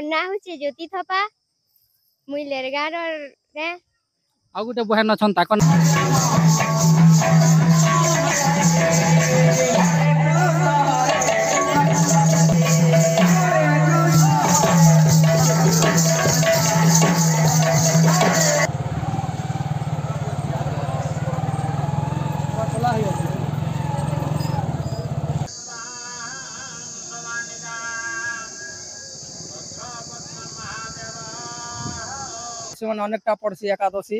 ना होचे ज्योति थपा मुई लेरगार रे आ गुटे बहन अछन ताकन अनेकटा पड़सी एकादशी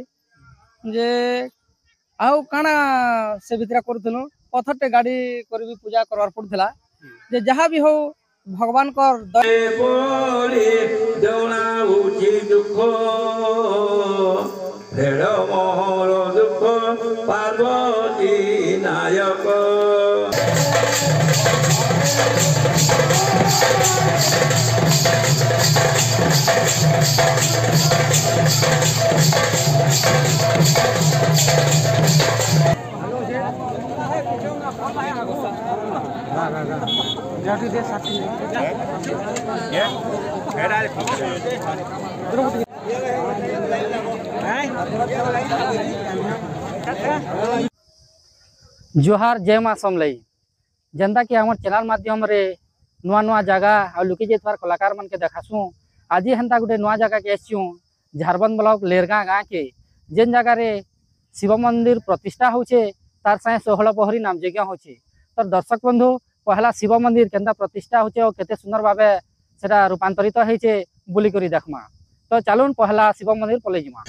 जे आउ काना से भितरा करूथलु पथरटे गाड़ी करबी पूजा करवार पड़ुथला जे जहाँ भी हो भगवान कर देवना उची दुख भेड़ मोहर दुख पार्वती नायक जोहार जय मां समलई जनता कि आम चैनल माध्यम रे नुआ नुआ जगह आ लुकी जाइथार कलाकार मन के देखासु आज हेन्ता गोटे नुआ जगह के आसचु झारबंद ब्लॉक लेरगाँ गाँ के जेन जगह रे शिव मंदिर प्रतिष्ठा होचे तार साए 16 पहरी नाम यज्ञ होचे तो दर्शक बंधु पहला शिव मंदिर केनता प्रतिष्ठा होचे और केते सुंदर भावे सेटा रूपांतरित होइचे बुली करी देखमा तो चलून पहला शिव मंदिर पले जिमा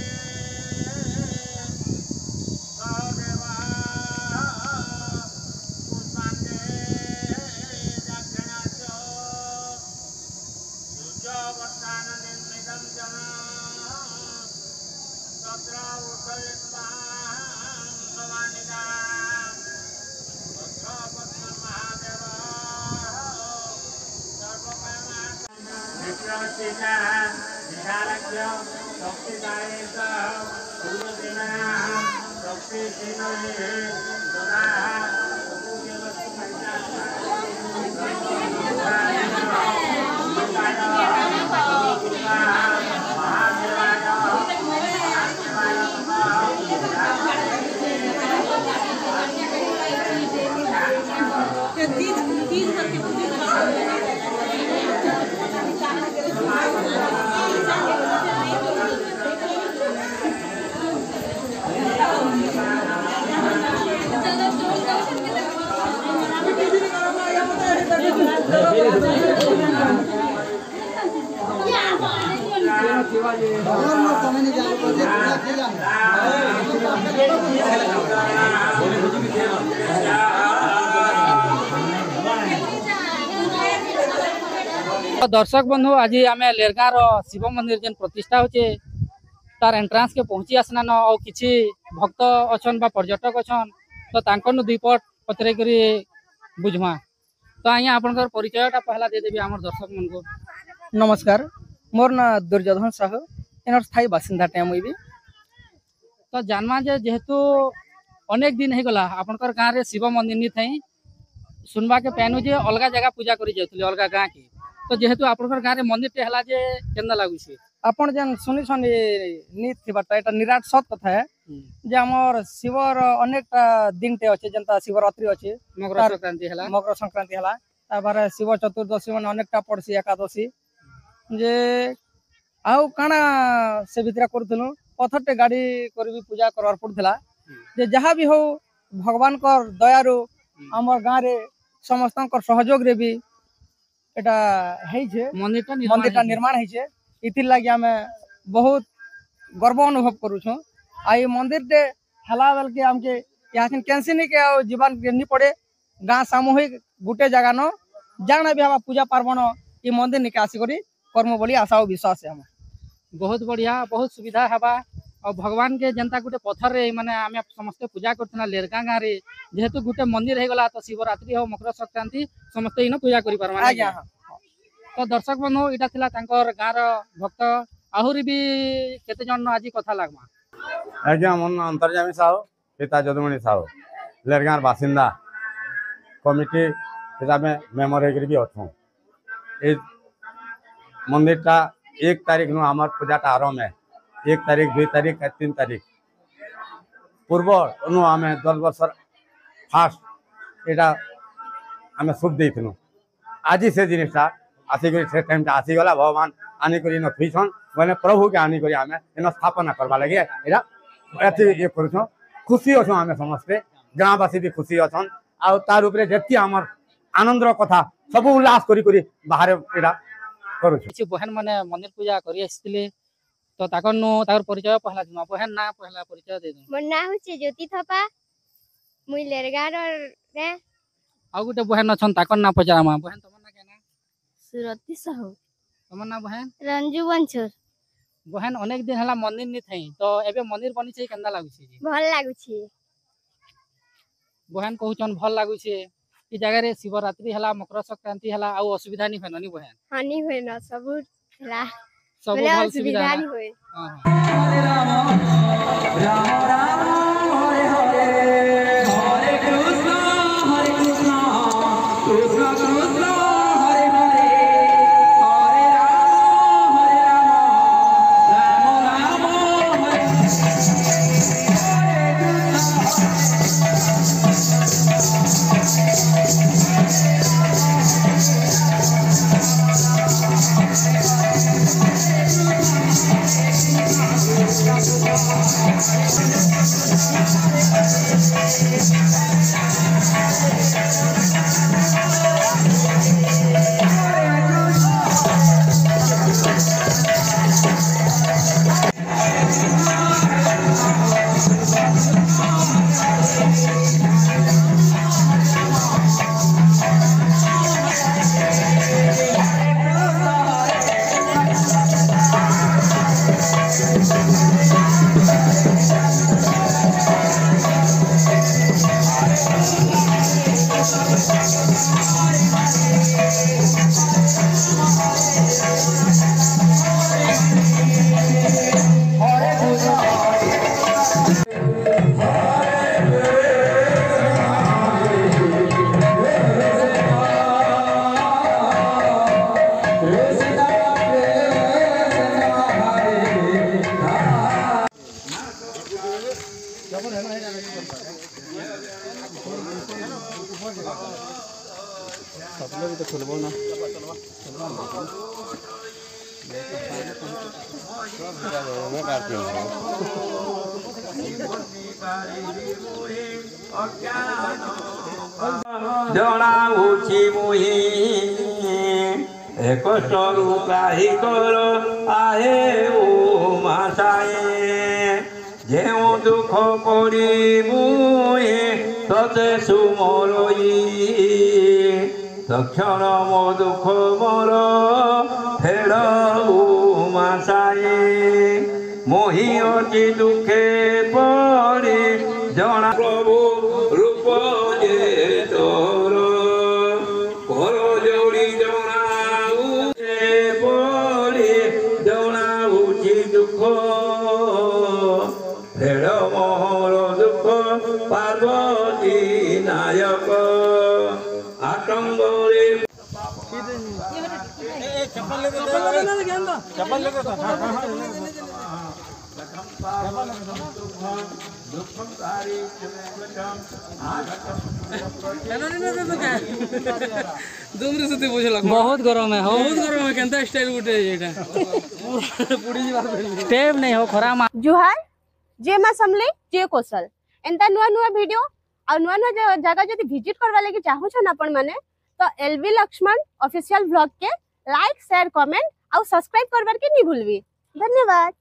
दर्शक बंधु आज आम लेरगाँ शिव मंदिर जेन प्रतिष्ठा होचे तार एंट्रांस के पहुंची आसना न और किसी भक्त अच्छन बा पर्यटक अच्छन तो तांकन दुई पट पचरे करी बुझमा तो आज्ञा आपनकर परिचयटा पहला दे देबी हमर दर्शक मन को। नमस्कार मोर ना दुर्योधन साहू एनर स्थायी बासिंदा टाइम भी तो जानमा जे जेहेतु अनेक दिन हो गला आपनकर गाँव रे शिव मंदिर नहीं थई सुनबा के पैनु जे अलगा जगह पूजा करी जाउतले अलगा गाँ के तो जेहेतु आपनकर गाँव रे मंदिर टे हला जे केंदा लागु छे आपण जन सुनी सुनी नीत थिबाटा एटा निराट सत कथा है जे हमर शिवर अनेकटा दिन टे अछि जनता शिवरात्रि अछि मकर संक्रांति हला ताबारे शिव चतुर्दशी मन अनेकटा पड़सी एकादशी जे आउ काना से भितरा करूथलु पथरटे गाड़ी करबी पूजा करवार पड़ुथला जे जहाँ भी हो भगवान कर दयारु हमर गाँव रे समस्त सहयोग रे भी एटा है छे मंदिरटा निर्माण है छे इतिर लागि हमें बहुत गर्व अनुभव करू छु आई मंदिर ते हला बेल के हमके यासिन कैंसिल नहीं के जीवन नहीं पड़े गाँ सामूहिक गुटे जगह न जाना भी हम पूजा पार्वण ये मंदिर निके आसी करी कर्म बोली आशा और विश्वास है हम बहुत बढ़िया बहुत सुविधा हवा और भगवान के जनता गोटे पथर रे माने आमे समस्त पूजा करथना लेरगाँ गाँ रे जेहेतु गोटे मंदिर हे गला तो शिवरात्रि हो मकर संक्रांति समस्त इन पूजा करि परमा आज्ञा तो दर्शक बंधु इटा थिला तांकर गाँव रो भक्त आहुरी भी केते जन आज कथा लागमा आज्ञा मन अंतर्यामी साहू पिता जदुमणि साहू लेरगाँ बासिंदा कमिटी हिसाब में मेंबर होकर भी अच्छू मंदिरटा 1 तारीख नु आमर पूजाटा आरंभ है 1 तारीख 2 तारीख 3 तारीख पूर्व नु आमे 10 वर्ष फास्ट एटा आमे शुभ देइथनु आज से जिनिसटा आसी करी से टाइम आसी गला भगवान आनी करी न थुइछन माने प्रभु के आनी करी आमे इन स्थापना करबा लगे एटा एति ये करूछो खुशी अछो आमे समस्त गाँवासी भी खुशी अछन आ तार ऊपर जेति हमर आनंदर कथा सब उल्लास करी करी बाहर एटा करूछु କିଛି ବହେନ ମାନେ ମନ୍ଦିର ପୂଜା କରି ଆସିଥିଲେ ତ ତାଙ୍କର ପରିଚୟ ପହଲା ଦିନ ବହେନ ନା ପହଲା ପରିଚୟ ଦେଇ मोर ना होचे ज्योति थपा मुई लेरगार रे ଆଉ ଗୋଟେ ବହେନ ଅଛନ୍ ତାଙ୍କର ନା ପଚାରାମା ବହେନ ତମର ନା କେନା सुरती साहू ତମର ନା ବହେନ रंजू बंछुर बहन अनेक दिन हला मंदिर नहीं थई तो एबे मंदिर बनी छै केंदा लागु छै भल लागु छी बहन कहउचन भल लागु छै ई जगह रे शिवरात्रि हला मकर संक्रांति हला आ असुविधा नहीं फेननी बहन हानि होय न सब ला सब बोले भल असुविधा सुविधा नहीं होय हां ଜଣାଉଛି ମୁହିଁ ଏକ ସ୍ୱରୂପାହି କର ଆହେ ଓ ମାସାଏ ଯେଉଁ ଦୁଃଖ ପଡ଼ି ମୁହିଁ ତତେ ସୁମରଇ ତକ୍ଷଣ ମୋ ଦୁଃଖ ମୋର ଫେର ଓ ମାସାଏ ମୋହି ଅତି ଦୁଃଖେ ପଡ଼ି ଜଣା ପ୍ରଭୁ ରୂପ ଯେ ତୋର କର ଯୋଡ଼ି ଜଣାଉଛେ ପଡ଼ି ଜଣାଉଛି ଦୁଃଖ ଫେର ମୋହର ଦୁଃଖ ପାର୍ବତୀ ନାୟକ ଆତଙ୍ଗରେ बहुत गरम है हो बहुत गरम है केंता स्टाइल गुटे एटा पुडी जीवार स्टेप नहीं हो खरा मा जुहार जे मा समले जे कौशल एंता नुआ नुआ वीडियो और नुआ नुआ जगह जदी विजिट करवा लागि चाहू छन अपन माने तो एलवी लक्ष्मण ऑफिशियल ब्लॉग के लाइक शेयर कमेंट और सब्सक्राइब करबार के नहीं भूलबी। धन्यवाद।